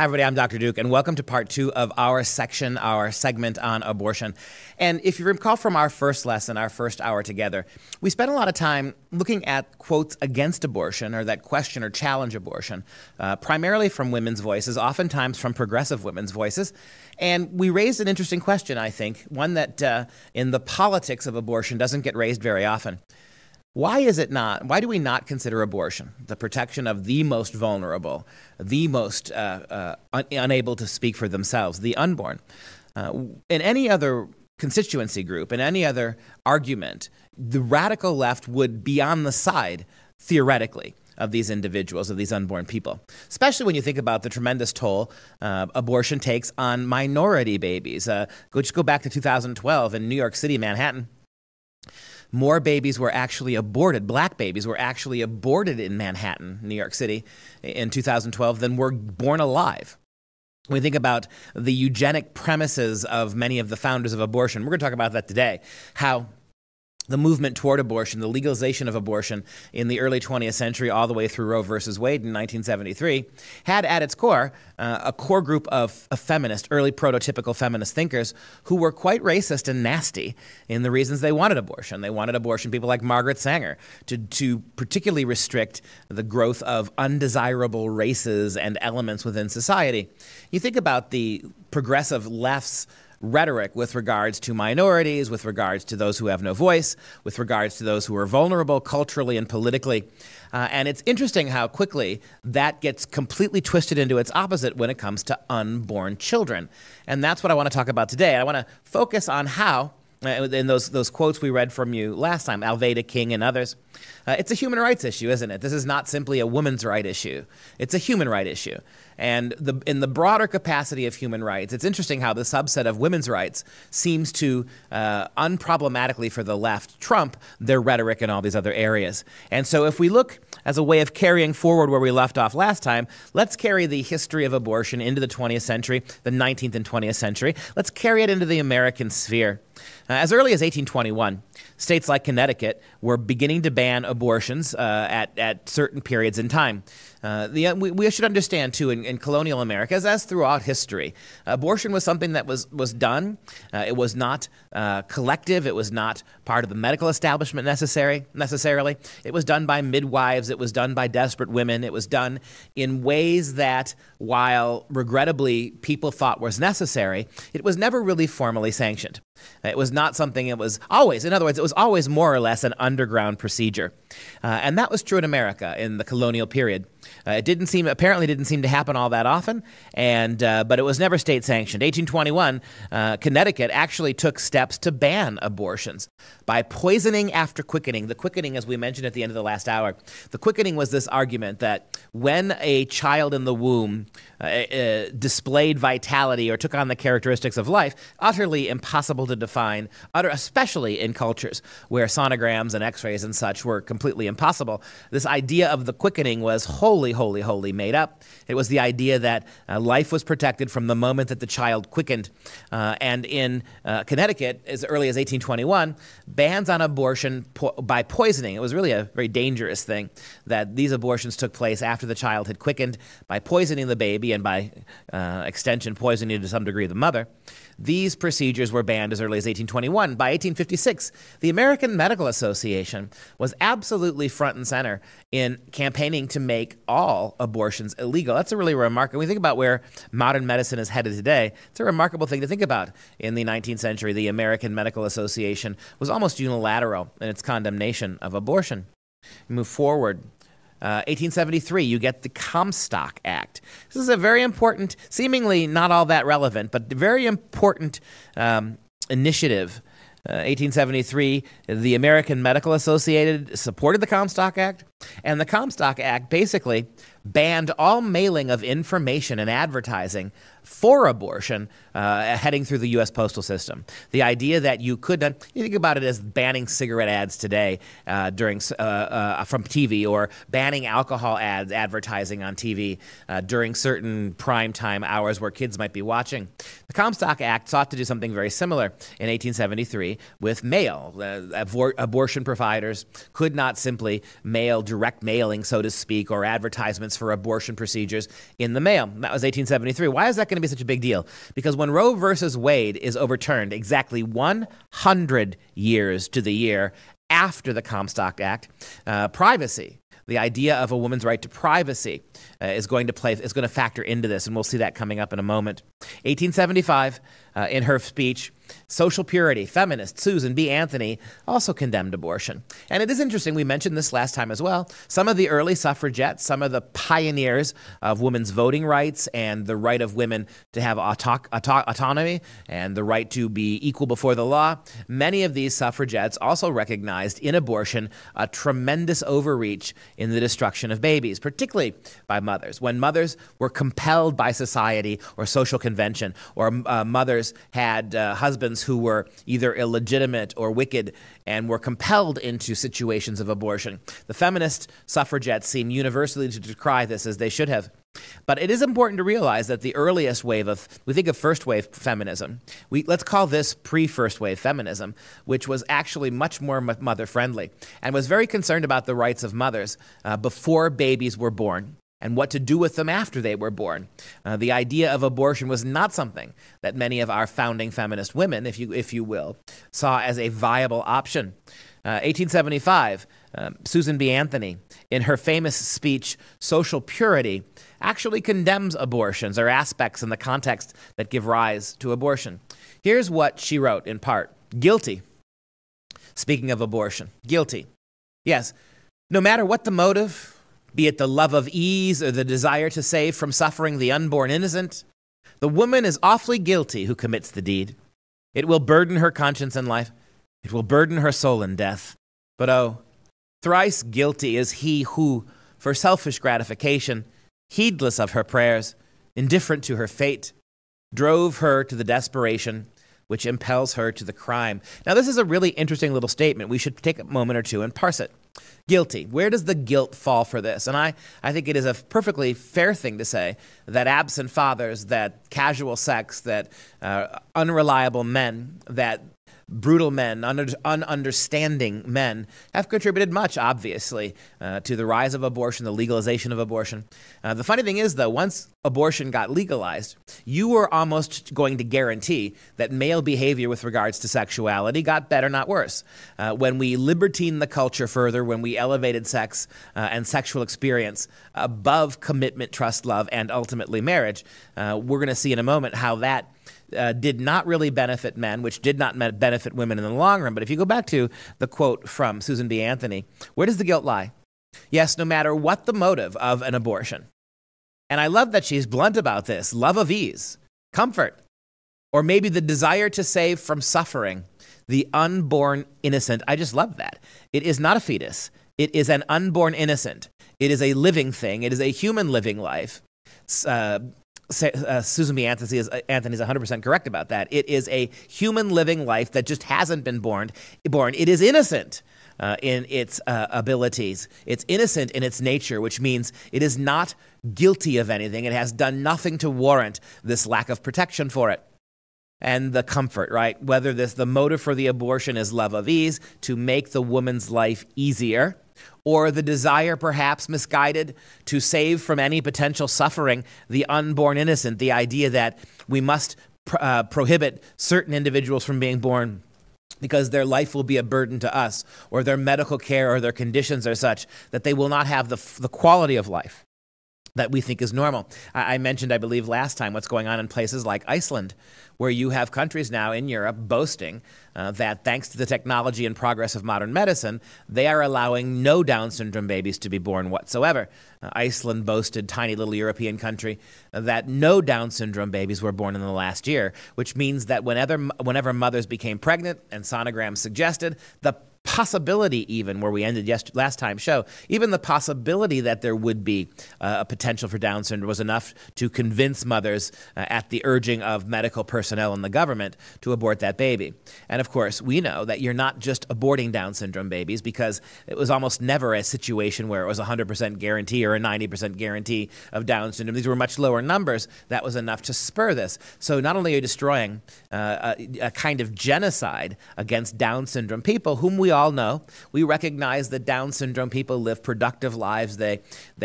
Hi, everybody. I'm Dr. Duke, and welcome to part 2 of our segment on abortion. And if you recall from our first lesson, our first hour together, we spent a lot of time looking at quotes against abortion or that question or challenge abortion, primarily from women's voices, oftentimes from progressive women's voices. And we raised an interesting question, I think, one that in the politics of abortion doesn't get raised very often. Why do we not consider abortion, the protection of the most vulnerable, the most unable to speak for themselves, the unborn? In any other constituency group, in any other argument, the radical left would be on the side, theoretically, of these individuals, of these unborn people, especially when you think about the tremendous toll abortion takes on minority babies. Just go back to 2012 in New York City, Manhattan. More babies were actually aborted, black babies were actually aborted in Manhattan, New York City, in 2012 than were born alive. When we think about the eugenic premises of many of the founders of abortion, we're going to talk about that today, how the movement toward abortion, the legalization of abortion in the early 20th century all the way through Roe versus Wade in 1973 had at its core a core group of feminist, early prototypical feminist thinkers who were quite racist and nasty in the reasons they wanted abortion. They wanted abortion, people like Margaret Sanger, to particularly restrict the growth of undesirable races and elements within society. You think about the progressive left's rhetoric with regards to minorities, with regards to those who have no voice, with regards to those who are vulnerable culturally and politically. And it's interesting how quickly that gets completely twisted into its opposite when it comes to unborn children. And that's what I want to talk about today. I want to focus on how, in those quotes we read from you last time, Alveda King and others, it's a human rights issue, isn't it? This is not simply a woman's right issue. It's a human right issue. And in the broader capacity of human rights, it's interesting how the subset of women's rights seems to unproblematically for the left trump their rhetoric in all these other areas. And so if we look as a way of carrying forward where we left off last time, let's carry the history of abortion into the 20th century, the 19th and 20th century. Let's carry it into the American sphere. As early as 1821, states like Connecticut were beginning to ban abortions at certain periods in time. We should understand, too, in colonial America, as throughout history, abortion was something that was done. It was not collective. It was not part of the medical establishment necessarily. It was done by midwives. It was done by desperate women. It was done in ways that, while regrettably people thought was necessary, it was never really formally sanctioned. It was not something it was always, in other words, it was always more or less an underground procedure. And that was true in America in the colonial period. It apparently didn't seem to happen all that often, but it was never state sanctioned. 1821, Connecticut actually took steps to ban abortions by poisoning after quickening. The quickening, as we mentioned at the end of the last hour, the quickening was this argument that when a child in the womb displayed vitality or took on the characteristics of life, utterly impossible to define, especially in cultures where sonograms and x-rays and such were completely impossible. This idea of the quickening was wholly made up. It was the idea that life was protected from the moment that the child quickened. And in Connecticut, as early as 1821, bans on abortion by poisoning. It was really a very dangerous thing that these abortions took place after the child had quickened by poisoning the baby and by extension poisoning to some degree the mother. These procedures were banned as early as 1821. By 1856, the American Medical Association was absolutely front and center in campaigning to make all abortions illegal. That's a really remarkable, when we think about where modern medicine is headed today, it's a remarkable thing to think about. In the 19th century, the American Medical Association was almost unilateral in its condemnation of abortion. Move forward. 1873, you get the Comstock Act. This is a very important, seemingly not all that relevant, but very important initiative. 1873, the American Medical Association supported the Comstock Act, and the Comstock Act basically banned all mailing of information and advertising for abortion heading through the U.S. postal system. The idea that you could, you think about it as banning cigarette ads today from TV, or banning alcohol ads advertising on TV during certain primetime hours where kids might be watching. The Comstock Act sought to do something very similar in 1873 with mail. Abortion providers could not simply mail direct mailing, so to speak, or advertisements payments for abortion procedures in the mail. That was 1873. Why is that going to be such a big deal? Because when Roe versus Wade is overturned exactly 100 years to the year after the Comstock Act, privacy, the idea of a woman's right to privacy, is going to factor into this, and we'll see that coming up in a moment. 1875, in her speech, social purity feminist Susan B. Anthony also condemned abortion. And it is interesting, we mentioned this last time as well, some of the early suffragettes, some of the pioneers of women's voting rights and the right of women to have autonomy and the right to be equal before the law, many of these suffragettes also recognized in abortion a tremendous overreach in the destruction of babies, particularly by mothers. When mothers were compelled by society or social convention, or mothers had husbands who were either illegitimate or wicked and were compelled into situations of abortion. The feminist suffragettes seem universally to decry this, as they should have. But it is important to realize that the earliest wave we think of first wave feminism, let's call this pre-first wave feminism, which was actually much more mother-friendly and was very concerned about the rights of mothers before babies were born and what to do with them after they were born. The idea of abortion was not something that many of our founding feminist women, if you will, saw as a viable option. 1875, Susan B. Anthony, in her famous speech, Social Purity, actually condemns abortions or aspects in the context that give rise to abortion. Here's what she wrote in part. Guilty. Speaking of abortion, guilty. Yes, no matter what the motive, be it the love of ease or the desire to save from suffering the unborn innocent, the woman is awfully guilty who commits the deed. It will burden her conscience in life. It will burden her soul in death. But oh, thrice guilty is he who, for selfish gratification, heedless of her prayers, indifferent to her fate, drove her to the desperation which impels her to the crime. Now, this is a really interesting little statement. We should take a moment or two and parse it. Guilty. Where does the guilt fall for this? And I think it is a perfectly fair thing to say that absent fathers, that casual sex, that unreliable men, that brutal men, ununderstanding men have contributed much, obviously, to the rise of abortion, the legalization of abortion. The funny thing is, though, once abortion got legalized, you were almost going to guarantee that male behavior with regards to sexuality got better, not worse. When we libertined the culture further, when we elevated sex and sexual experience above commitment, trust, love, and ultimately marriage, we're going to see in a moment how that did not really benefit men, which did not benefit women in the long run. But if you go back to the quote from Susan B. Anthony, where does the guilt lie? Yes, no matter what the motive of an abortion. And I love that she's blunt about this. Love of ease, comfort, or maybe the desire to save from suffering the unborn innocent. I just love that. It is not a fetus. It is an unborn innocent. It is a living thing. It is a human living life. Susan B. Anthony is 100% correct about that. It is a human living life that just hasn't been born. It is innocent in its abilities. It's innocent in its nature, which means it is not guilty of anything. It has done nothing to warrant this lack of protection for it. And the comfort, right? Whether the motive for the abortion is love of ease, to make the woman's life easier, or the desire, perhaps misguided, to save from any potential suffering the unborn innocent, the idea that we must prohibit certain individuals from being born because their life will be a burden to us, or their medical care or their conditions are such that they will not have the quality of life that we think is normal. I mentioned, I believe, last time what's going on in places like Iceland, where you have countries now in Europe boasting that thanks to the technology and progress of modern medicine, they are allowing no Down syndrome babies to be born whatsoever. Iceland boasted, tiny little European country, that no Down syndrome babies were born in the last year, which means that whenever mothers became pregnant, and sonograms suggested, the possibility, even where we ended last time's show, even the possibility that there would be a potential for Down syndrome was enough to convince mothers at the urging of medical personnel and the government to abort that baby. And of course, we know that you're not just aborting Down syndrome babies, because it was almost never a situation where it was a 100% guarantee or a 90% guarantee of Down syndrome. These were much lower numbers. That was enough to spur this. So not only are you destroying a kind of genocide against Down syndrome people, whom we all know. We recognize that Down syndrome people live productive lives. They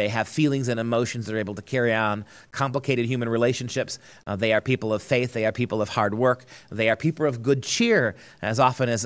have feelings and emotions that are able to carry on complicated human relationships. They are people of faith. They are people of hard work. They are people of good cheer, as often as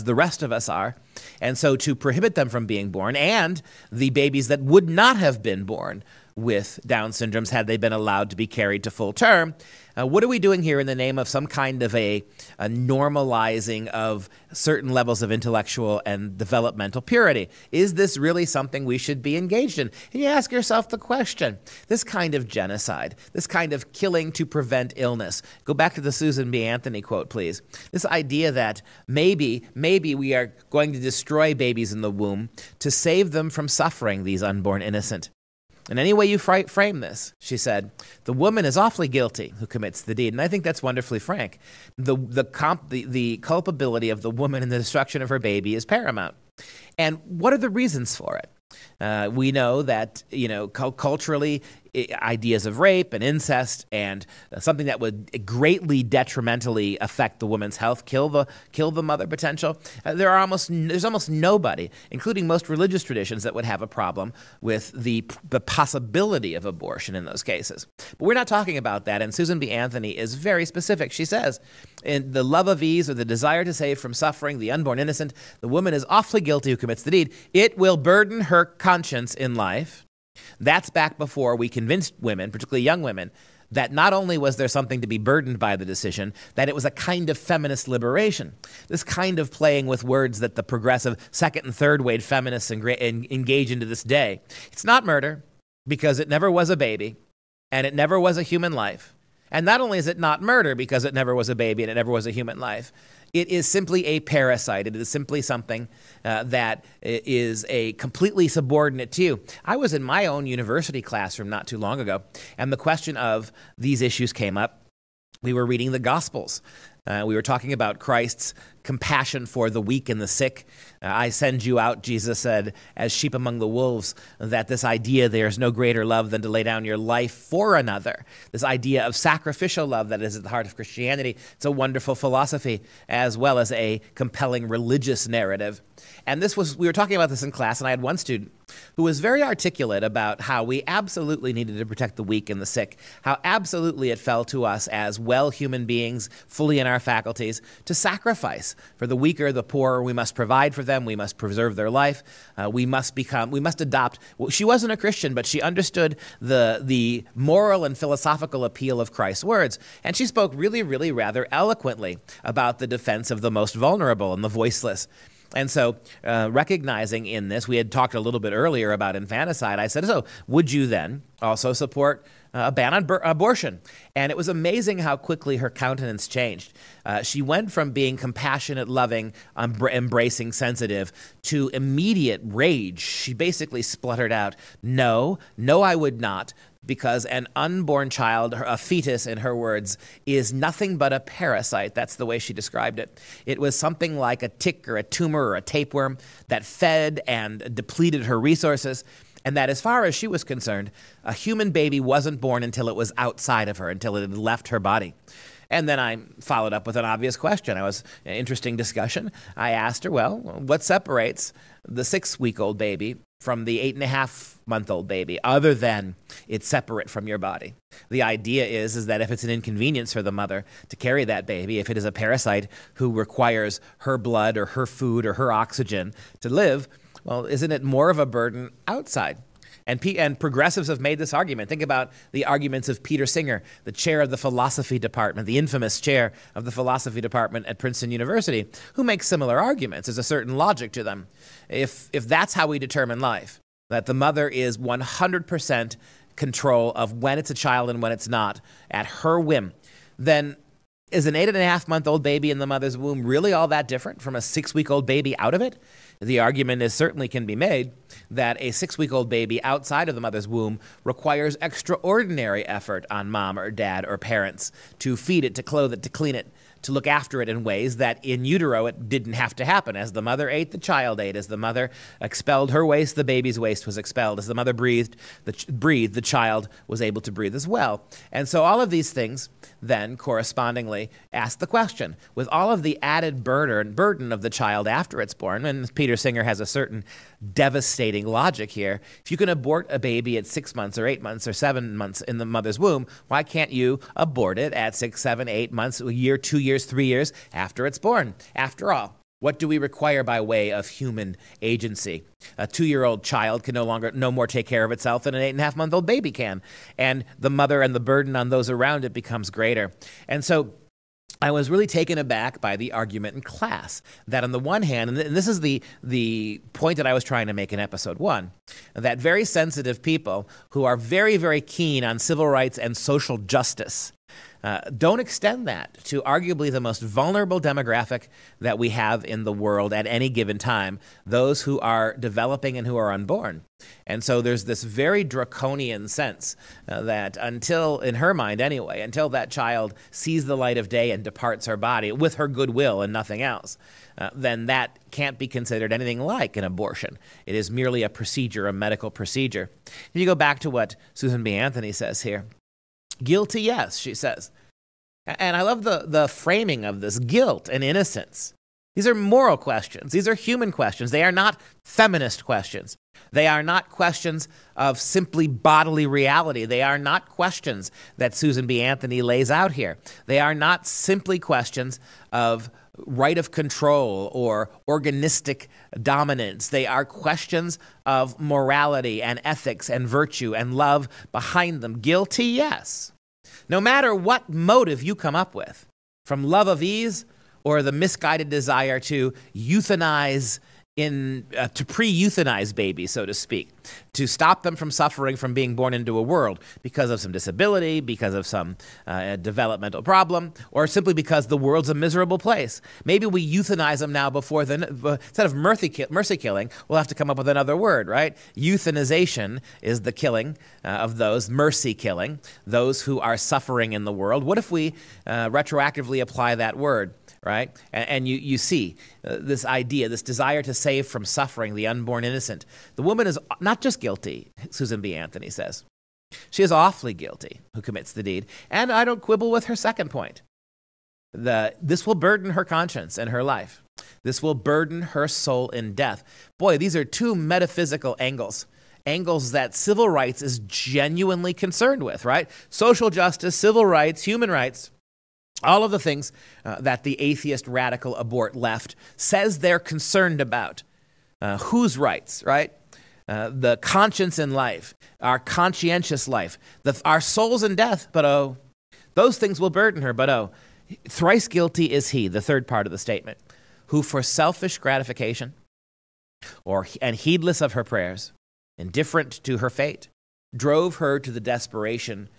the rest of us are. And so to prohibit them from being born, and the babies that would not have been born with Down syndromes had they been allowed to be carried to full term, what are we doing here in the name of some kind of a normalizing of certain levels of intellectual and developmental purity? Is this really something we should be engaged in? And you ask yourself the question, this kind of genocide, this kind of killing to prevent illness. Go back to the Susan B. Anthony quote, please. This idea that maybe we are going to destroy babies in the womb to save them from suffering, these unborn innocent. In any way you frame this, she said, the woman is awfully guilty who commits the deed. And I think that's wonderfully frank. The culpability of the woman in the destruction of her baby is paramount. And what are the reasons for it? We know that, culturally, ideas of rape and incest and something that would greatly detrimentally affect the woman's health, kill the mother potential. There's almost nobody, including most religious traditions, that would have a problem with the possibility of abortion in those cases. But we're not talking about that, and Susan B. Anthony is very specific. She says, in the love of ease or the desire to save from suffering the unborn innocent, the woman is awfully guilty who commits the deed. It will burden her conscience in life. That's back before we convinced women, particularly young women, that not only was there something to be burdened by the decision, that it was a kind of feminist liberation. This kind of playing with words that the progressive second and third wave feminists engage into this day. It's not murder, because it never was a baby, and it never was a human life. And not only is it not murder because it never was a baby and it never was a human life, it is simply a parasite. It is simply something that is a completely subordinate to you. I was in my own university classroom not too long ago, and the question of these issues came up. We were reading the Gospels. We were talking about Christ's compassion for the weak and the sick. I send you out, Jesus said, as sheep among the wolves, that this idea there's no greater love than to lay down your life for another. This idea of sacrificial love that is at the heart of Christianity. It's a wonderful philosophy as well as a compelling religious narrative. And we were talking about this in class, and I had one student who was very articulate about how we absolutely needed to protect the weak and the sick, how absolutely it fell to us as well human beings, fully in our faculties, to sacrifice for the weaker, the poorer. We must provide for them. We must preserve their life. We must adopt. Well, she wasn't a Christian, but she understood the moral and philosophical appeal of Christ's words. And she spoke really, really rather eloquently about the defense of the most vulnerable and the voiceless. And so recognizing in this, we had talked a little bit earlier about infanticide. I said, so would you then also support a ban on abortion? And it was amazing how quickly her countenance changed. She went from being compassionate, loving, embracing, sensitive, to immediate rage. She basically spluttered out, no, I would not. Because an unborn child, a fetus in her words, is nothing but a parasite. That's the way she described it. It was something like a tick or a tumor or a tapeworm that fed and depleted her resources, and that as far as she was concerned, a human baby wasn't born until it was outside of her, until it had left her body. And then I followed up with an obvious question. It was an interesting discussion. I asked her, well, what separates the 6-week-old baby from the 8.5-month-old baby, other than it's separate from your body? The idea is that if it's an inconvenience for the mother to carry that baby, if it is a parasite who requires her blood or her food or her oxygen to live, well, isn't it more of a burden outside? And progressives have made this argument. Think about the arguments of Peter Singer, the chair of the philosophy department, the infamous chair of the philosophy department at Princeton University, who makes similar arguments. There's a certain logic to them. If that's how we determine life, that the mother is 100% control of when it's a child and when it's not, at her whim, then is an 8.5-month-old baby in the mother's womb really all that different from a 6-week-old baby out of it? The argument certainly can be made that a 6-week-old baby outside of the mother's womb requires extraordinary effort on mom or dad or parents to feed it, to clothe it, to clean it, to look after it in ways that in utero it didn't have to happen. As the mother ate, the child ate. As the mother expelled her waste, the baby's waste was expelled. As the mother breathed, the child was able to breathe as well. And so all of these things then correspondingly ask the question, with all of the added burden of the child after it's born, and Peter Singer has a certain devastating logic here. If you can abort a baby at 6 months or 8 months or 7 months in the mother's womb, why can't you abort it at 6, 7, 8 months, a year, 2 years, 3 years after it's born? After all, what do we require by way of human agency? A 2-year-old child can no more take care of itself than an 8.5-month-old baby can. And the mother and the burden on those around it becomes greater. And so I was really taken aback by the argument in class that on the one hand, and this is the point that I was trying to make in episode 1, that very sensitive people who are very, very keen on civil rights and social justice don't extend that to arguably the most vulnerable demographic that we have in the world at any given time, those who are developing and who are unborn. And so there's this very draconian sense that until, in her mind anyway, until that child sees the light of day and departs her body with her goodwill and nothing else, then that can't be considered anything like an abortion. It is merely a procedure, a medical procedure. If you go back to what Susan B. Anthony says here, guilty, yes, she says. And I love the framing of this, guilt and innocence. These are moral questions. These are human questions. They are not feminist questions. They are not questions of simply bodily reality. They are not questions that Susan B. Anthony lays out here. They are not simply questions of right of control or organistic dominance. They are questions of morality and ethics and virtue and love behind them. Guilty, yes. No matter what motive you come up with, from love of ease or the misguided desire to euthanize to pre-euthanize babies, so to speak, to stop them from suffering from being born into a world because of some disability, because of some developmental problem, or simply because the world's a miserable place. Maybe we euthanize them now instead of mercy killing, we'll have to come up with another word, right? Euthanization is the killing of those, mercy killing, those who are suffering in the world. What if we retroactively apply that word? Right? And you see this idea, this desire to save from suffering the unborn innocent. The woman is not just guilty, Susan B. Anthony says. She is awfully guilty who commits the deed. And I don't quibble with her second point. This will burden her conscience and her life. This will burden her soul in death. Boy, these are two metaphysical angles that civil rights is genuinely concerned with, right? Social justice, civil rights, human rights. All of the things that the atheist radical abort left says they're concerned about. Whose rights, right? The conscience in life, our conscientious life, our souls in death, but those things will burden her, but thrice guilty is he, the third part of the statement, who for selfish gratification and heedless of her prayers, indifferent to her fate, drove her to the desperation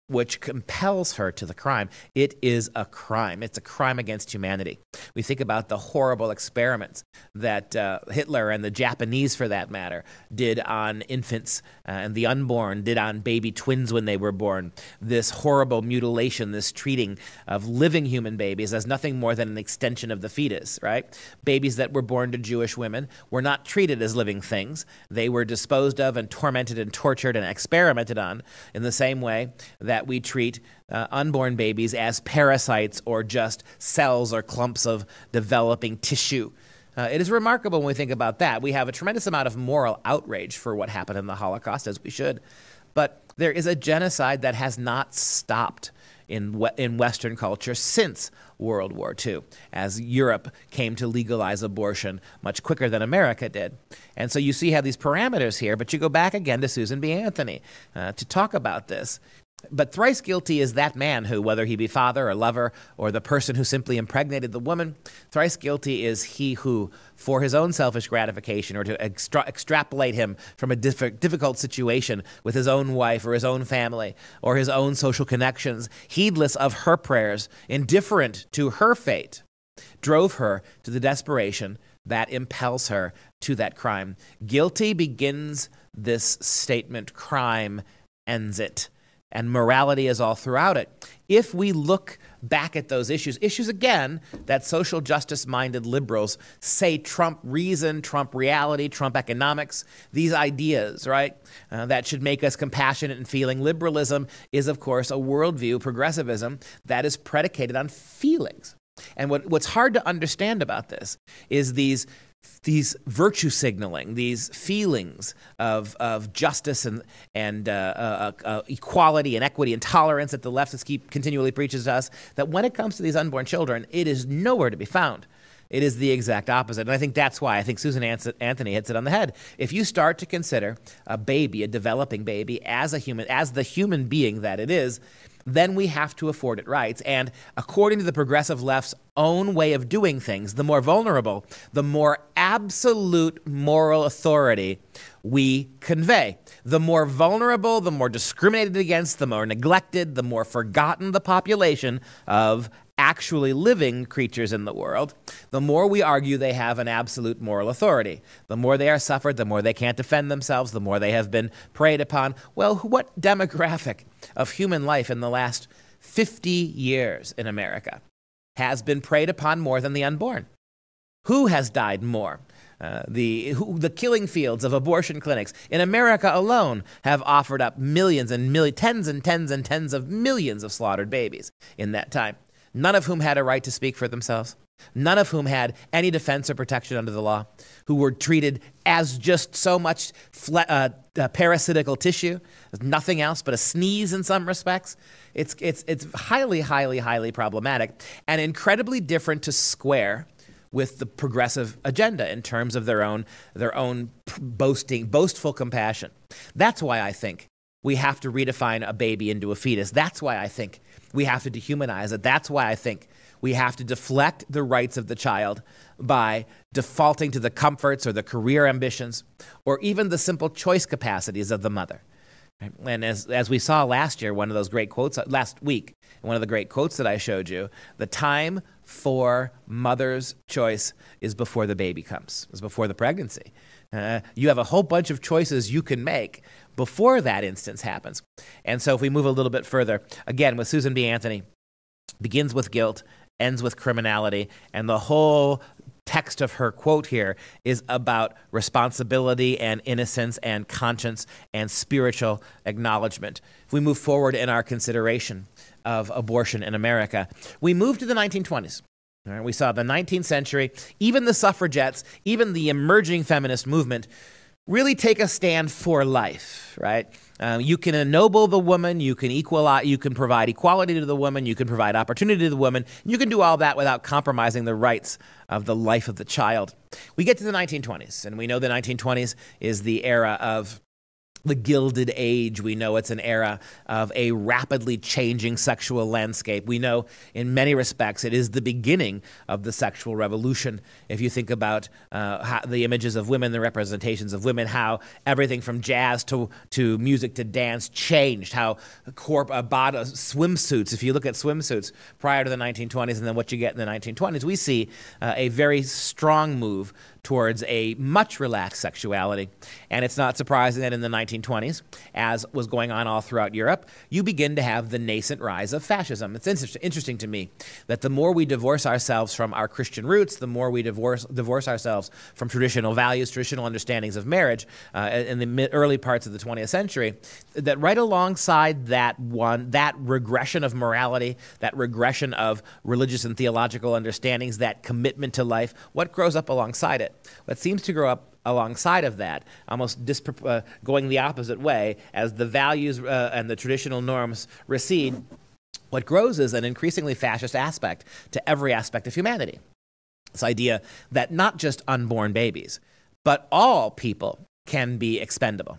which compels her to the crime. It is a crime. It's a crime against humanity. We think about the horrible experiments that Hitler and the Japanese, for that matter, did on infants and the unborn, did on baby twins when they were born. This horrible mutilation, this treating of living human babies as nothing more than an extension of the fetus, right? Babies that were born to Jewish women were not treated as living things. They were disposed of and tormented and tortured and experimented on in the same way that we treat unborn babies as parasites or just cells or clumps of developing tissue. It is remarkable when we think about that. We have a tremendous amount of moral outrage for what happened in the Holocaust, as we should. But there is a genocide that has not stopped in Western culture since World War II, as Europe came to legalize abortion much quicker than America did. And so you see how these parameters here, but you go back again to Susan B. Anthony to talk about this. But thrice guilty is that man who, whether he be father or lover or the person who simply impregnated the woman, thrice guilty is he who, for his own selfish gratification or to extrapolate him from a difficult situation with his own wife or his own family or his own social connections, heedless of her prayers, indifferent to her fate, drove her to the desperation that impels her to that crime. Guilty begins this statement, crime ends it. and morality is all throughout it. If we look back at those issues again that social justice-minded liberals say trump reason, Trump reality, Trump economics, these ideas, right, that should make us compassionate and feeling. Liberalism is, of course, a worldview, progressivism, that is predicated on feelings. And what's hard to understand about this is these virtue signaling, these feelings of justice and equality and equity and tolerance that the leftists continually preaches to us, that when it comes to these unborn children, it is nowhere to be found. It is the exact opposite. And I think that's why I think Susan Anthony hits it on the head. If you start to consider a baby, a developing baby, as a human, as the human being that it is, then we have to afford it rights. And according to the progressive left's own way of doing things, the more vulnerable, the more absolute moral authority we convey. The more vulnerable, the more discriminated against, the more neglected, the more forgotten the population of actually living creatures in the world, the more we argue they have an absolute moral authority. The more they are suffered, the more they can't defend themselves, the more they have been preyed upon. Well, what demographic of human life in the last 50 years in America has been preyed upon more than the unborn? Who has died more? The killing fields of abortion clinics in America alone have offered up millions and tens and tens and tens of millions of slaughtered babies in that time, none of whom had a right to speak for themselves, none of whom had any defense or protection under the law, who were treated as just so much parasitical tissue, nothing else but a sneeze in some respects. It's highly, highly, highly problematic and incredibly different to square with the progressive agenda in terms of their own boastful compassion. That's why I think we have to redefine a baby into a fetus. That's why I think we have to dehumanize it. That's why I think we have to deflect the rights of the child by defaulting to the comforts or the career ambitions or even the simple choice capacities of the mother. And as we saw last year, one of those great quotes, last week, one of the great quotes that I showed you, the time for mother's choice is before the baby comes, is before the pregnancy. You have a whole bunch of choices you can make before that instance happens. And so if we move a little bit further, again, with Susan B. Anthony, begins with guilt, ends with criminality, and the whole text of her quote here is about responsibility and innocence and conscience and spiritual acknowledgement. If we move forward in our consideration of abortion in America, we move to the 1920s. We saw the 19th century, even the suffragettes, even the emerging feminist movement really take a stand for life, right? You can ennoble the woman, you can provide equality to the woman, you can provide opportunity to the woman, you can do all that without compromising the rights of the life of the child. We get to the 1920s, and we know the 1920s is the era of the Gilded Age. We know it's an era of a rapidly changing sexual landscape. We know in many respects it is the beginning of the sexual revolution. If you think about how the images of women, the representations of women, how everything from jazz to music to dance changed, how swimsuits, if you look at swimsuits prior to the 1920s and then what you get in the 1920s, we see a very strong move towards a much relaxed sexuality. And it's not surprising that in the 1920s, as was going on all throughout Europe, you begin to have the nascent rise of fascism. It's interesting to me that the more we divorce ourselves from our Christian roots, the more we divorce ourselves from traditional values, traditional understandings of marriage in the early parts of the 20th century, that right alongside that regression of morality, that regression of religious and theological understandings, that commitment to life, what grows up alongside it? What seems to grow up alongside of that, almost going the opposite way, as the values and the traditional norms recede, what grows is an increasingly fascist aspect to every aspect of humanity. This idea that not just unborn babies, but all people can be expendable.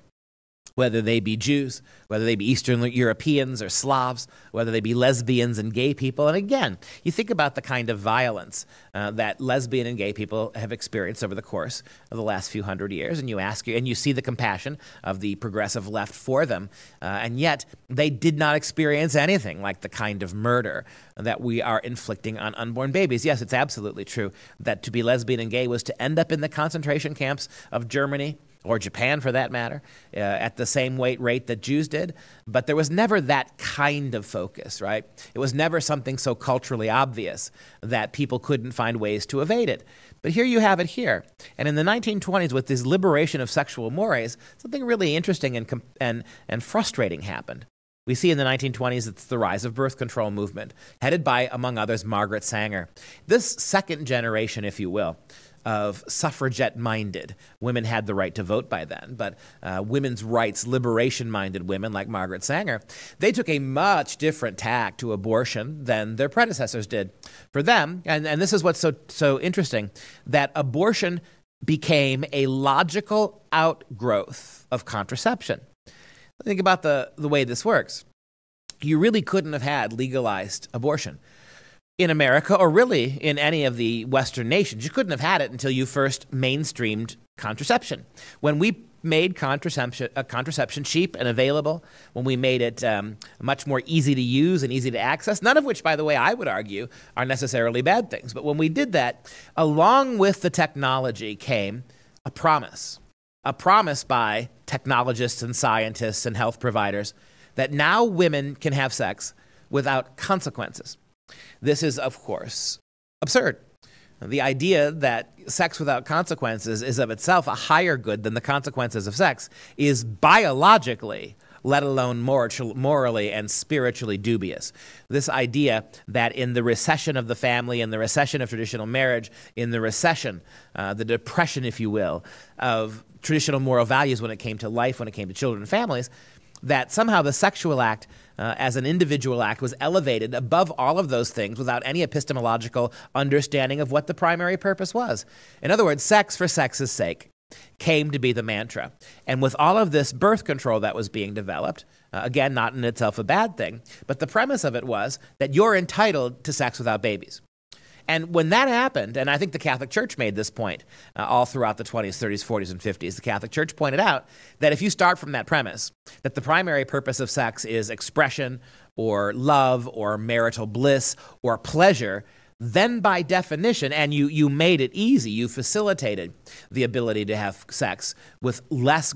Whether they be Jews, whether they be Eastern Europeans or Slavs, whether they be lesbians and gay people. And again, you think about the kind of violence that lesbian and gay people have experienced over the course of the last few hundred years, and you see the compassion of the progressive left for them, and yet they did not experience anything like the kind of murder that we are inflicting on unborn babies. Yes, it's absolutely true that to be lesbian and gay was to end up in the concentration camps of Germany or Japan for that matter, at the same rate that Jews did. But there was never that kind of focus, right? It was never something so culturally obvious that people couldn't find ways to evade it. But here you have it here. And in the 1920s, with this liberation of sexual mores, something really interesting and frustrating happened. We see in the 1920s it's the rise of birth control movement, headed by, among others, Margaret Sanger. This second generation, if you will, of suffragette-minded. Women had the right to vote by then, but women's rights, liberation-minded women like Margaret Sanger, they took a much different tack to abortion than their predecessors did. For them, and this is what's so interesting, that abortion became a logical outgrowth of contraception. Think about the way this works. You really couldn't have had legalized abortion in America, or really in any of the Western nations. You couldn't have had it until you first mainstreamed contraception. When we made contraception cheap and available, when we made it much more easy to use and easy to access, none of which, by the way, I would argue are necessarily bad things. But when we did that, along with the technology came a promise by technologists and scientists and health providers that now women can have sex without consequences. This is, of course, absurd. The idea that sex without consequences is of itself a higher good than the consequences of sex is biologically, let alone morally and spiritually dubious. This idea that in the recession of the family, in the recession of traditional marriage, in the recession, the depression, if you will, of traditional moral values when it came to life, when it came to children and families, that somehow the sexual act as an individual act was elevated above all of those things without any epistemological understanding of what the primary purpose was. In other words, sex for sex's sake came to be the mantra. And with all of this birth control that was being developed, again, not in itself a bad thing, but the premise of it was that you're entitled to sex without babies. And when that happened, and I think the Catholic Church made this point all throughout the 20s, 30s, 40s, and 50s, the Catholic Church pointed out that if you start from that premise, that the primary purpose of sex is expression or love or marital bliss or pleasure, then by definition, and you made it easy, you facilitated the ability to have sex with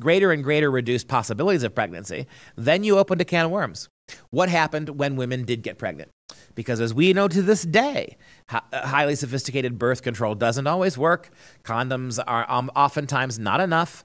greater and greater reduced possibilities of pregnancy, then you opened a can of worms. What happened when women did get pregnant? Because as we know to this day, highly sophisticated birth control doesn't always work. Condoms are oftentimes not enough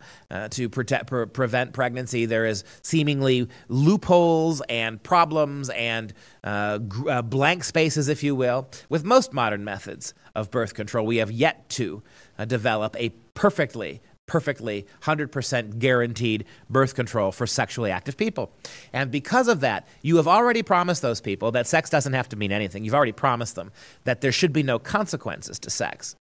to prevent pregnancy. There is seemingly loopholes and problems and blank spaces, if you will. With most modern methods of birth control, we have yet to develop a perfectly 100% guaranteed birth control for sexually active people. And because of that, you have already promised those people that sex doesn't have to mean anything. You've already promised them that there should be no consequences to sex.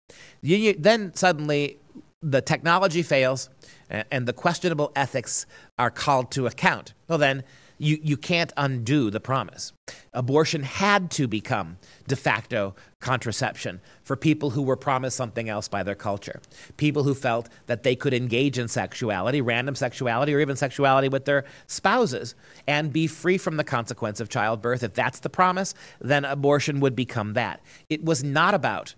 Then suddenly the technology fails and the questionable ethics are called to account. Well, then you can't undo the promise. Abortion had to become de facto contraception for people who were promised something else by their culture. People who felt that they could engage in sexuality, random sexuality, or even sexuality with their spouses, and be free from the consequence of childbirth. If that's the promise, then abortion would become that. It was not about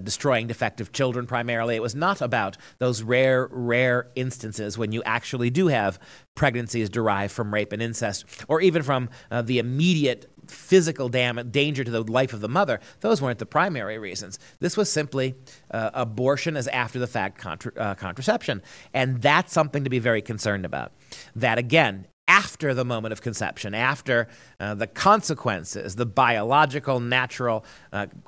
destroying defective children primarily. It was not about those rare instances when you actually do have pregnancies derived from rape and incest, or even from the immediate physical danger to the life of the mother. Those weren't the primary reasons. This was simply abortion as after-the-fact contraception. And that's something to be very concerned about. That, again, after the moment of conception, after the consequences, the biological, natural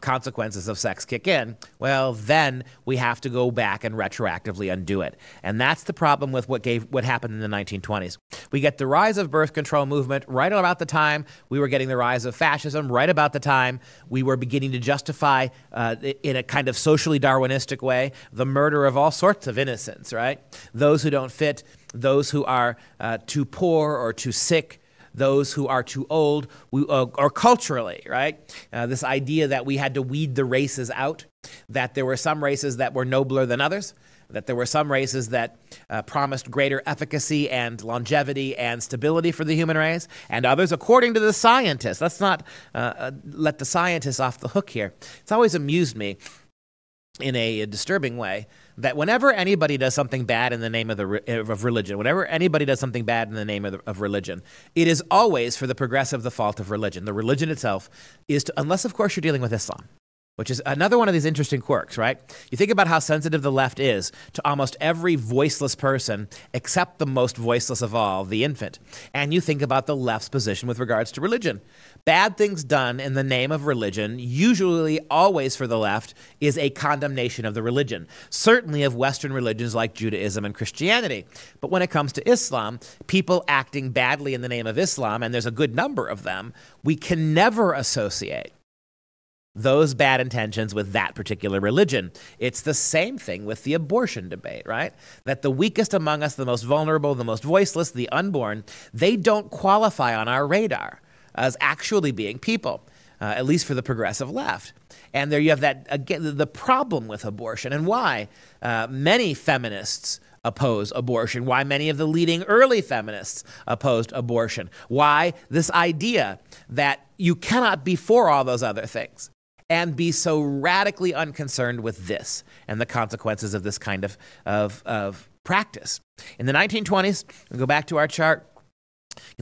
consequences of sex kick in, well, then we have to go back and retroactively undo it. And that's the problem with what happened in the 1920s. We get the rise of birth control movement right about the time we were getting the rise of fascism, right about the time we were beginning to justify, in a kind of socially Darwinistic way, the murder of all sorts of innocents, right? Those who don't fit, those who are too poor or too sick, those who are too old, or culturally, right? This idea that we had to weed the races out, that there were some races that were nobler than others, that there were some races that promised greater efficacy and longevity and stability for the human race, and others, according to the scientists. Let's not let the scientists off the hook here. It's always amused me in a disturbing way that whenever anybody does something bad in the name of religion, whenever anybody does something bad in the name of religion, it is always for the progressive the fault of religion. The religion itself is, unless of course you're dealing with Islam, which is another one of these interesting quirks, right? You think about how sensitive the left is to almost every voiceless person except the most voiceless of all, the infant. And you think about the left's position with regards to religion. Bad things done in the name of religion, usually always for the left, is a condemnation of the religion, certainly of Western religions like Judaism and Christianity. But when it comes to Islam, people acting badly in the name of Islam, and there's a good number of them, we can never associate those bad intentions with that particular religion. It's the same thing with the abortion debate, right? That the weakest among us, the most vulnerable, the most voiceless, the unborn, they don't qualify on our radar as actually being people, at least for the progressive left. And there you have that, again, the problem with abortion and why many feminists oppose abortion, why many of the leading early feminists opposed abortion, why this idea that you cannot be for all those other things and be so radically unconcerned with this and the consequences of this kind of practice. In the 1920s, we go back to our chart,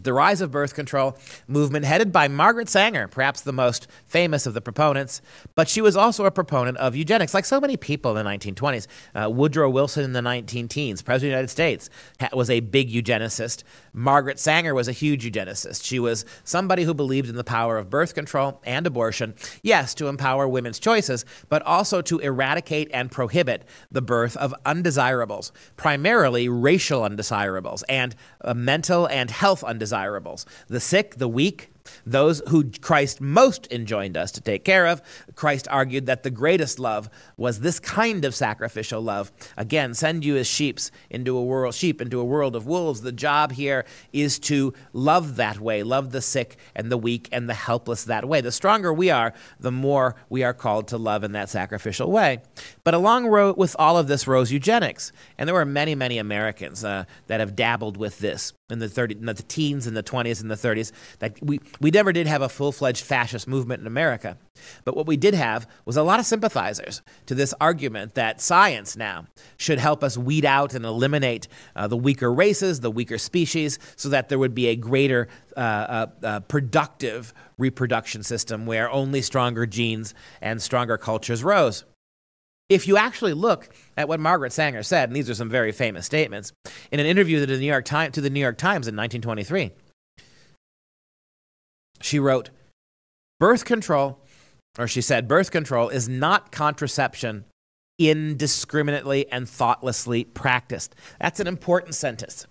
the rise of birth control movement headed by Margaret Sanger, perhaps the most famous of the proponents, but she was also a proponent of eugenics, like so many people in the 1920s. Woodrow Wilson in the 19-teens, President of the United States, was a big eugenicist. Margaret Sanger was a huge eugenicist. She was somebody who believed in the power of birth control and abortion, yes, to empower women's choices, but also to eradicate and prohibit the birth of undesirables, primarily racial undesirables and mental and health undesirables, the sick, the weak, those who Christ most enjoined us to take care of. Christ argued that the greatest love was this kind of sacrificial love. Again, send you as sheep into a world of wolves. The job here is to love that way, love the sick and the weak and the helpless that way. The stronger we are, the more we are called to love in that sacrificial way. But along with all of this rose eugenics. And there were many, many Americans that have dabbled with this in the teens, in the 20s, and the 30s, that we never did have a full-fledged fascist movement in America. But what we did have was a lot of sympathizers to this argument that science now should help us weed out and eliminate the weaker races, the weaker species, so that there would be a greater productive reproduction system where only stronger genes and stronger cultures rose. If you actually look at what Margaret Sanger said, and these are some very famous statements, in an interview to the New York Times in 1923, she wrote, she said, birth control is not contraception indiscriminately and thoughtlessly practiced. That's an important sentence.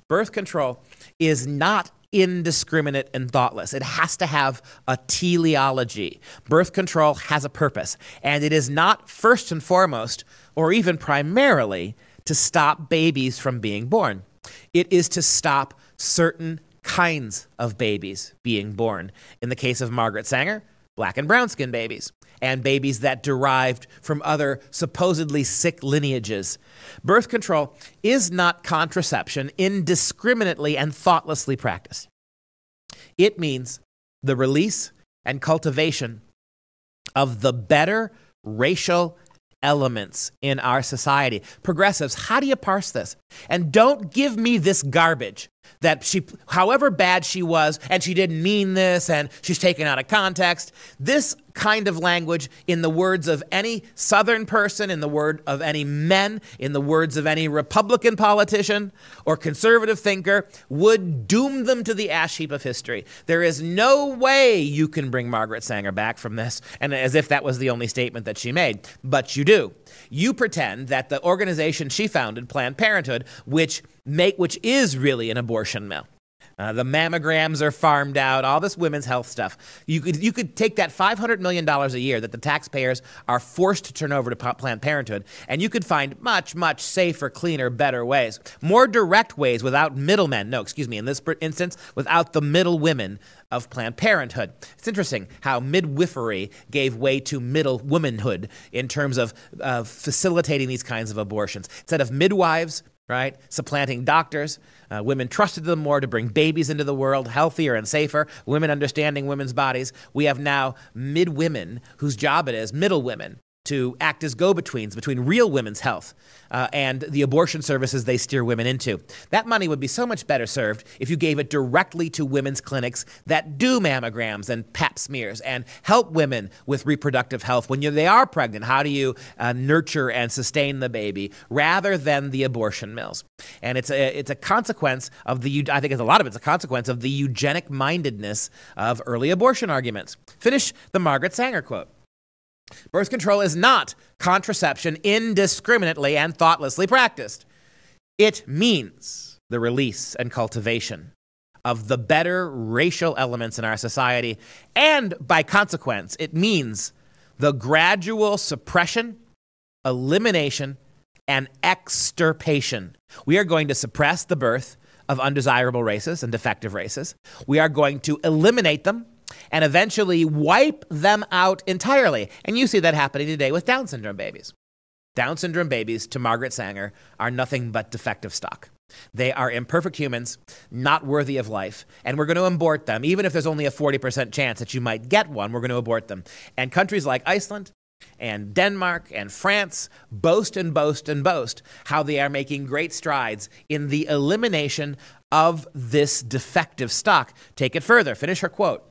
Birth control is not indiscriminate and thoughtless. It has to have a teleology. Birth control has a purpose, and it is not first and foremost, or even primarily, to stop babies from being born. It is to stop certain kinds of babies being born. In the case of Margaret Sanger, black and brown skin babies, and babies that derived from other supposedly sick lineages. Birth control is not contraception indiscriminately and thoughtlessly practiced. It means the release and cultivation of the better racial elements in our society. Progressives, how do you parse this? And don't give me this garbage that however bad she was, and she didn't mean this, and she's taken out of context. This kind of language, in the words of any Southern person, in the word of any men, in the words of any Republican politician or conservative thinker, would doom them to the ash heap of history. There is no way you can bring Margaret Sanger back from this, and as if that was the only statement that she made. But you do. You pretend that the organization she founded, Planned Parenthood, which is really an abortion mill. The mammograms are farmed out, all this women's health stuff. You could take that $500 million a year that the taxpayers are forced to turn over to Planned Parenthood, and you could find much, much safer, cleaner, better ways. More direct ways without middlemen. In this instance, without the middle women of Planned Parenthood. It's interesting how midwifery gave way to middle womanhood in terms of facilitating these kinds of abortions. Instead of midwives, right, supplanting doctors, women trusted them more to bring babies into the world, healthier and safer, women understanding women's bodies. We have now midwomen whose job it is, middle women, to act as go-betweens between real women's health and the abortion services they steer women into. That money would be so much better served if you gave it directly to women's clinics that do mammograms and pap smears and help women with reproductive health when they are pregnant. How do you nurture and sustain the baby, rather than the abortion mills? And it's a consequence of I think a lot of it's a consequence of the eugenic mindedness of early abortion arguments. Finish the Margaret Sanger quote. Birth control is not contraception indiscriminately and thoughtlessly practiced. It means the release and cultivation of the better racial elements in our society, and by consequence, it means the gradual suppression, elimination, and extirpation. We are going to suppress the birth of undesirable races and defective races. We are going to eliminate them and eventually wipe them out entirely. And you see that happening today with Down syndrome babies. Down syndrome babies, to Margaret Sanger, are nothing but defective stock. They are imperfect humans, not worthy of life, and we're going to abort them. Even if there's only a 40% chance that you might get one, we're going to abort them. And countries like Iceland and Denmark and France boast and boast and boast how they are making great strides in the elimination of this defective stock. Take it further. Finish her quote.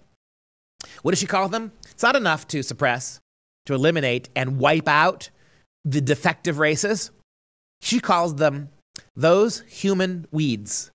What does she call them? It's not enough to suppress, to eliminate, and wipe out the defective races. She calls them those human weeds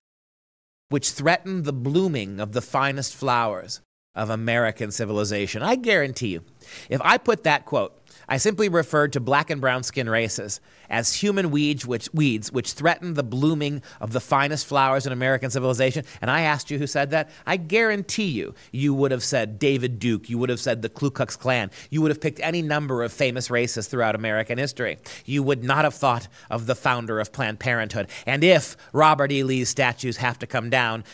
which threaten the blooming of the finest flowers of American civilization. I guarantee you, if I put that quote, I simply referred to black and brown skin races as human weeds which threaten the blooming of the finest flowers in American civilization, and I asked you who said that, I guarantee you would have said David Duke, you would have said the Ku Klux Klan, you would have picked any number of famous races throughout American history. You would not have thought of the founder of Planned Parenthood. And if Robert E. Lee's statues have to come down,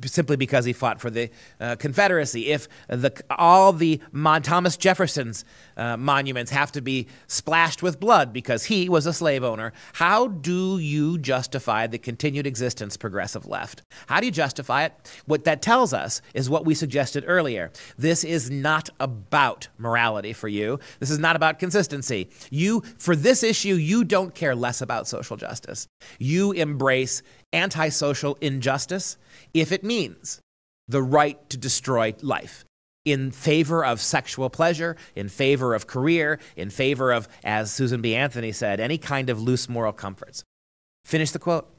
simply because he fought for the Confederacy, if all the Thomas Jefferson's monuments have to be splashed with blood because he was a slave owner, how do you justify the continued existence progressive left? How do you justify it? What that tells us is what we suggested earlier. This is not about morality for you. This is not about consistency. For this issue, you don't care less about social justice. You embrace antisocial injustice if it means the right to destroy life, in favor of sexual pleasure, in favor of career, in favor of, as Susan B. Anthony said, any kind of loose moral comforts. Finish the quote.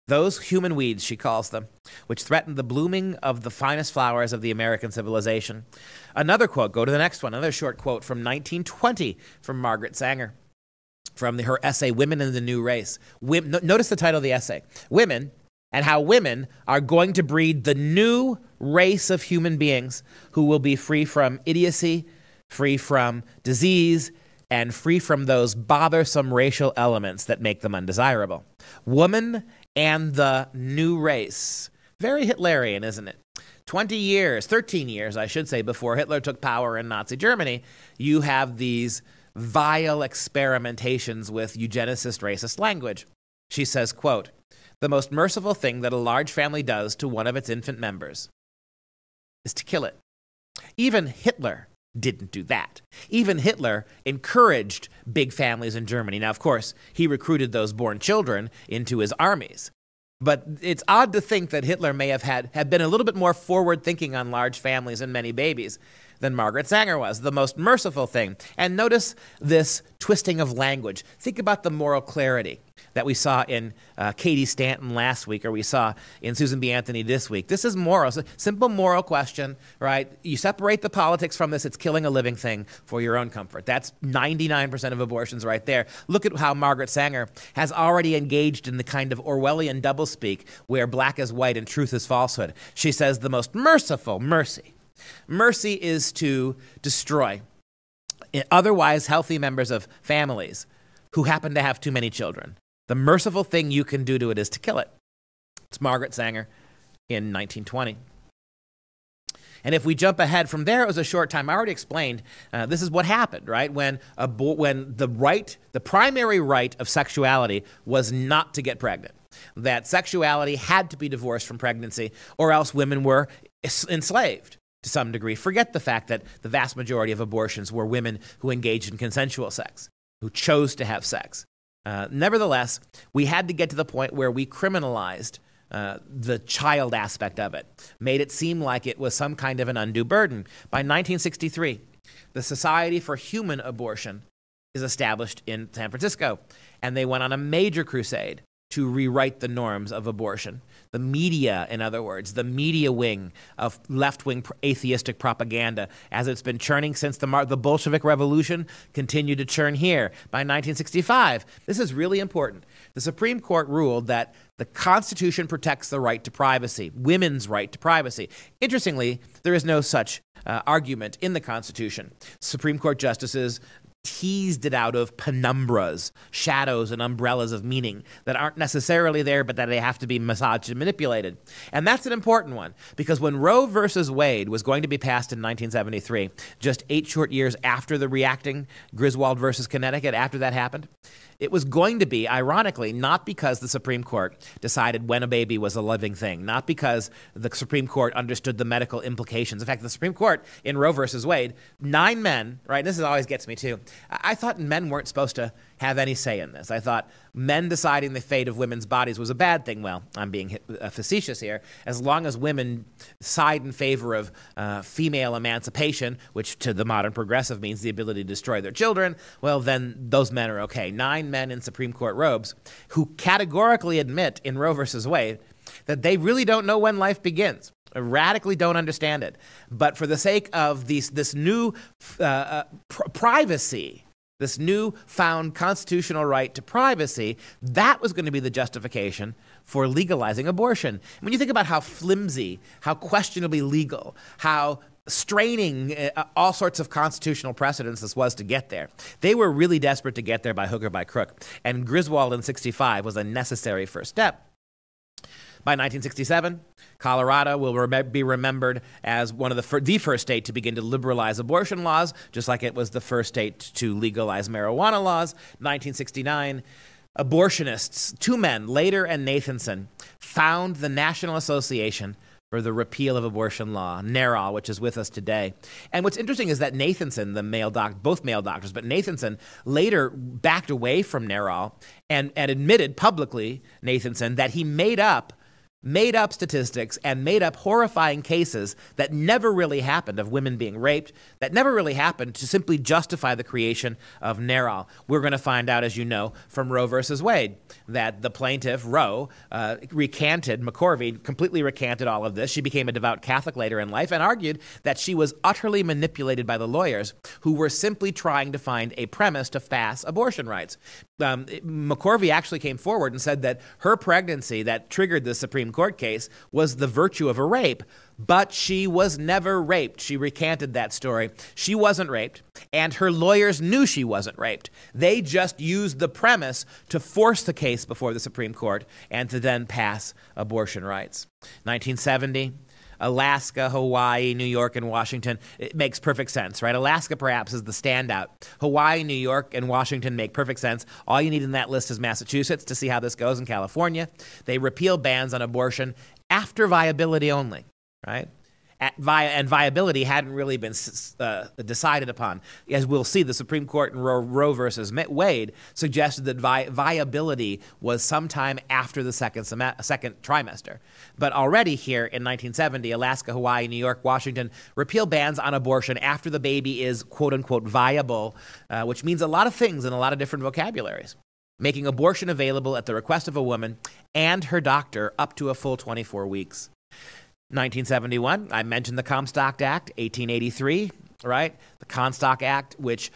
Those human weeds, she calls them, which threaten the blooming of the finest flowers of the American civilization. Another quote, go to the next one, another short quote from 1920 from Margaret Sanger, from her essay, Women in the New Race. Notice the title of the essay, Women, and how women are going to breed the new race of human beings who will be free from idiocy, free from disease, and free from those bothersome racial elements that make them undesirable. Woman and the new race. Very Hitlerian, isn't it? 13 years, I should say, before Hitler took power in Nazi Germany, you have these vile experimentations with eugenicist, racist language. She says, quote, "The most merciful thing that a large family does to one of its infant members is to kill it." Even Hitler didn't do that. Even Hitler encouraged big families in Germany. Now, of course, he recruited those born children into his armies. But it's odd to think that Hitler may have had been a little bit more forward-thinking on large families and many babies than Margaret Sanger was. The most merciful thing. And notice this twisting of language. Think about the moral clarity that we saw in Katie Stanton last week, or we saw in Susan B. Anthony this week. This is moral. It's a simple moral question, right? You separate the politics from this, it's killing a living thing for your own comfort. That's 99% of abortions right there. Look at how Margaret Sanger has already engaged in the kind of Orwellian doublespeak where black is white and truth is falsehood. She says the most merciful mercy. Mercy is to destroy otherwise healthy members of families who happen to have too many children. The merciful thing you can do to it is to kill it. It's Margaret Sanger in 1920. And if we jump ahead from there, it was a short time. I already explained this is what happened, right? When the primary right of sexuality was not to get pregnant. That sexuality had to be divorced from pregnancy, or else women were enslaved. to some degree, forget the fact that the vast majority of abortions were women who engaged in consensual sex, who chose to have sex. Nevertheless, we had to get to the point where we criminalized the child aspect of it, made it seem like it was some kind of an undue burden. By 1963, the Society for Human Abortion is established in San Francisco, and they went on a major crusade to rewrite the norms of abortion. The media, in other words, the media wing of left-wing atheistic propaganda, as it's been churning since the Bolshevik Revolution, continued to churn here. By 1965, this is really important. The Supreme Court ruled that the Constitution protects the right to privacy, women's right to privacy. Interestingly, there is no such argument in the Constitution. Supreme Court justices teased it out of penumbras, shadows and umbrellas of meaning that aren't necessarily there, but that they have to be massaged and manipulated. And that's an important one, because when Roe versus Wade was going to be passed in 1973, just 8 short years after the reacting Griswold versus Connecticut, after that happened, it was going to be, ironically, not because the Supreme Court decided when a baby was a living thing, not because the Supreme Court understood the medical implications. In fact, the Supreme Court in Roe versus Wade, 9 men, right, this always gets me too, I thought men weren't supposed to have any say in this. I thought men deciding the fate of women's bodies was a bad thing. Well, I'm being facetious here. As long as women side in favor of female emancipation, which to the modern progressive means the ability to destroy their children, well, then those men are okay. 9 men in Supreme Court robes who categorically admit in Roe versus Wade that they really don't know when life begins. Radically don't understand it. But for the sake of this new privacy, this new-found constitutional right to privacy, that was going to be the justification for legalizing abortion. When you think about how flimsy, how questionably legal, how straining all sorts of constitutional precedents this was to get there, they were really desperate to get there by hook or by crook. And Griswold in 65 was a necessary first step. By 1967, Colorado will be remembered as one of the first state to begin to liberalize abortion laws, just like it was the first state to legalize marijuana laws. 1969, abortionists, 2 men, Lader and Nathanson, found the National Association for the Repeal of Abortion Law, NARAL, which is with us today. And what's interesting is that Nathanson, both male doctors, but Nathanson later backed away from NARAL and admitted publicly, Nathanson, that he made up statistics and made up horrifying cases that never really happened of women being raped, that never really happened to simply justify the creation of NARAL. We're going to find out, as you know, from Roe versus Wade, that the plaintiff, Roe, McCorvey completely recanted all of this. She became a devout Catholic later in life and argued that she was utterly manipulated by the lawyers who were simply trying to find a premise to pass abortion rights. McCorvey actually came forward and said that her pregnancy that triggered the Supreme Court case was the virtue of a rape, but she was never raped. She recanted that story. She wasn't raped, and her lawyers knew she wasn't raped. They just used the premise to force the case before the Supreme Court and to then pass abortion rights. 1970, Alaska, Hawaii, New York, and Washington. It makes perfect sense, right? Alaska perhaps is the standout. Hawaii, New York, and Washington make perfect sense. All you need in that list is Massachusetts to see how this goes in California. They repeal bans on abortion after viability only, right? And viability hadn't really been decided upon. As we'll see, the Supreme Court in Roe versus Wade suggested that viability was sometime after the second trimester. But already here in 1970, Alaska, Hawaii, New York, Washington repeal bans on abortion after the baby is quote-unquote viable, which means a lot of things in a lot of different vocabularies. Making abortion available at the request of a woman and her doctor up to a full 24 weeks. 1971, I mentioned the Comstock Act, 1883, right? The Comstock Act, which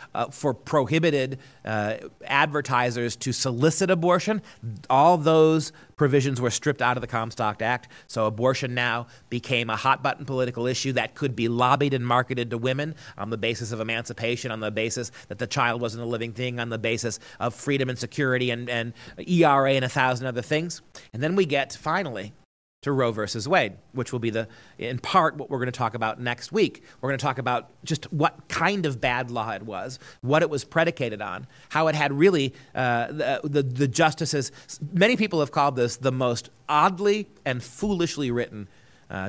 prohibited advertisers to solicit abortion. All those provisions were stripped out of the Comstock Act, so abortion now became a hot-button political issue that could be lobbied and marketed to women on the basis of emancipation, on the basis that the child wasn't a living thing, on the basis of freedom and security and ERA and 1,000 other things. And then we get, finally, to Roe versus Wade, which will be in part what we're going to talk about next week. We're going to talk about just what kind of bad law it was, what it was predicated on, how it had really the justices. Many people have called this the most oddly and foolishly written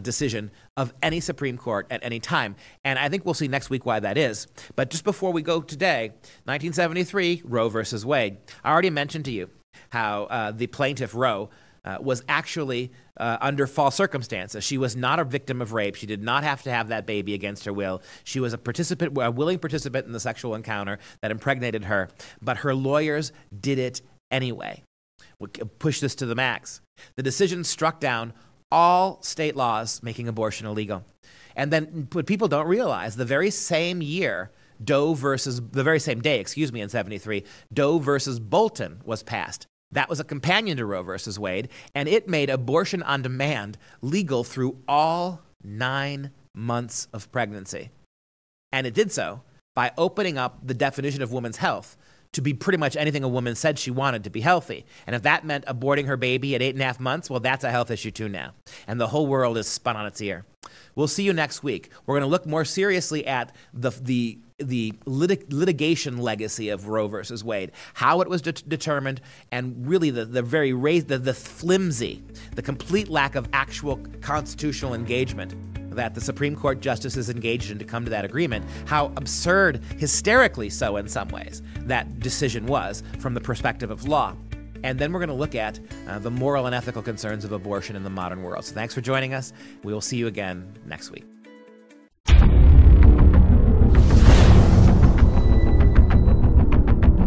decision of any Supreme Court at any time. And I think we'll see next week why that is. But just before we go today, 1973, Roe versus Wade. I already mentioned to you how the plaintiff, Roe, was actually under false circumstances. She was not a victim of rape. She did not have to have that baby against her will. She was a willing participant in the sexual encounter that impregnated her. But her lawyers did it anyway. We'll push this to the max. The decision struck down all state laws making abortion illegal. And then what people don't realize, the very same day, in 73, Doe versus Bolton was passed. That was a companion to Roe versus Wade, and it made abortion on demand legal through all 9 months of pregnancy. And it did so by opening up the definition of woman's health to be pretty much anything a woman said she wanted to be healthy. And if that meant aborting her baby at 8.5 months, well, that's a health issue too now. And the whole world is spun on its ear. We'll see you next week. We're going to look more seriously at the litigation legacy of Roe versus Wade, how it was determined, and really the flimsy, the complete lack of actual constitutional engagement that the Supreme Court justices engaged in to come to that agreement, how absurd, hysterically so in some ways, that decision was from the perspective of law. And then we're going to look at the moral and ethical concerns of abortion in the modern world. So thanks for joining us. We will see you again next week.